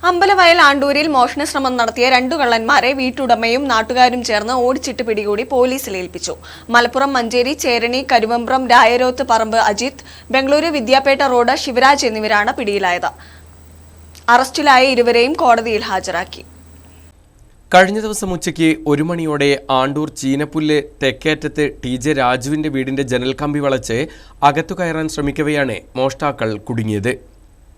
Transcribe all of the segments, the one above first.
അമ്പലവയൽ ആണ്ടൂരിൽ മോഷണശ്രമം നടത്തിയ 2 കള്ളന്മാരെ വീട്ടുടമയും നാട്ടുകാരും ചേർന്ന് ഓടിച്ചിട്ട് പിടികൂടി പോലീസിൽ ഏൽപ്പിച്ചു. മലപ്പുറം മഞ്ചേരി ചേരണി കരുവമ്പ്രം രായരോത്ത് പറമ്പ് അജിത്, ബംഗളൂരു വിദ്യാപേട്ട റോഡ് ശിവരാജ് എന്നിവരാണ് പിടിയിലായത്. അറസ്റ്റിലായ ഇരുവരെയും കോടതിയിൽ ഹാജരാക്കി. കഴിഞ്ഞ ദിവസം ഉച്ചയ്ക്ക് 1 മണിയോടെ ആണ്ടൂർ ചീനപ്പുല്ല് തെക്കേറ്റത്ത് TJ രാജുവിന്റെ വീടിന്റെ ജനൽ കമ്പി വളച്ച് അകത്തു കയറാൻ ശ്രമിക്കവെയാണ് മോഷ്ടാക്കൾ കുടുങ്ങിയത്.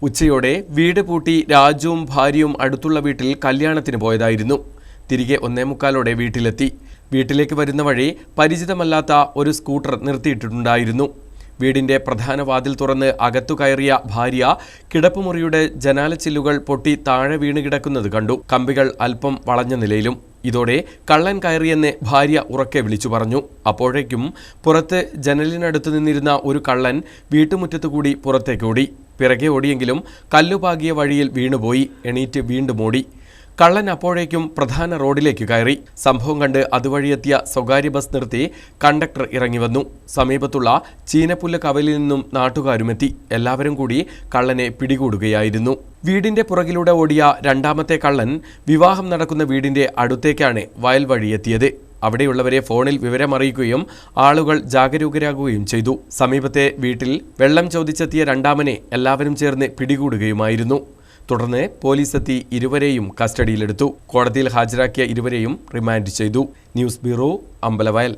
ഉച്ചയോടെ വീട് പൂട്ടി രാജുവും ഭാര്യയും അടുത്തുള്ള വീട്ടിൽ കല്യാണത്തിന് പോയതായിരുന്നു. തിരികെ 1:45 വീട്ടിലെത്തി. വീട്ടിലേക്ക് വരുന്ന വഴി പരിചിതമല്ലാത്ത ഒരു സ്കൂട്ടർ നിർത്തിയിട്ടുണ്ടായിരുന്നു. വീടിന്റെ പ്രധാന വാതിൽ തുറന്ന് അകത്തു കയറിയ ഭാര്യ കിടപ്പുമുറിയുടെ ജനാലച്ചില്ലുകൾ പൊട്ടി താഴെ വീണ് കിടക്കുന്നത് കണ്ടു. കമ്പികൾ അല്പം വളഞ്ഞ നിലയിലും. ഇതോടെ കള്ളൻ കയറിയെന്ന് ഭാര്യ ഉറക്കെ വിളിച്ചു പറഞ്ഞു. അപ്പോഴേക്കും പുറത്ത് ജനലിനടുത്ത് നിന്നിരുന്ന ഒരു കള്ളൻ വീട്ടുമുറ്റത്തുകൂടി പുറത്തേക്കോടി. പിറകെ ഓടിയെങ്കിലും കല്ലുപാകിയ വഴിയിൽ വീണുപോയി. എണീറ്റ് വീണ്ടും ഓടി. കള്ളൻ അപ്പോഴേക്കും പ്രധാന റോഡിലേക്ക് കയറി. സംഭവം കണ്ട് അതുവഴിയെത്തിയ സ്വകാര്യ ബസ് നിർത്തി കണ്ടക്ടർ ഇറങ്ങി വന്നു. സമീപത്തുള്ള ചീനപ്പുല്ല് കവലിൽ നിന്നും നാട്ടുകാരുമെത്തി. എല്ലാവരും കൂടി കള്ളനെ പിടികൂടുകയായിരുന്നു. വീടിന്റെ പുറകിലൂടെ ഓടിയ രണ്ടാമത്തെ കള്ളൻ വിവാഹം നടക്കുന്ന വീടിന്റെ അടുത്തേക്കാണ് വയൽ വഴിയെത്തിയത്. അവിടെയുള്ളവരെ ഫോണിൽ വിവരമറിയിക്കുകയും ആളുകൾ ജാഗരൂകരാകുകയും ചെയ്തു. സമീപത്തെ വീട്ടിൽ വെള്ളം ചോദിച്ചെത്തിയ രണ്ടാമനെ എല്ലാവരും ചേർന്ന് പിടികൂടുകയുമായിരുന്നു. തുടർന്ന് പോലീസ് എത്തി ഇരുവരെയും കസ്റ്റഡിയിലെടുത്തു. കോടതിയിൽ ഹാജരാക്കിയ ഇരുവരെയും റിമാൻഡ് ചെയ്തു. News bureau, Ambalavayal.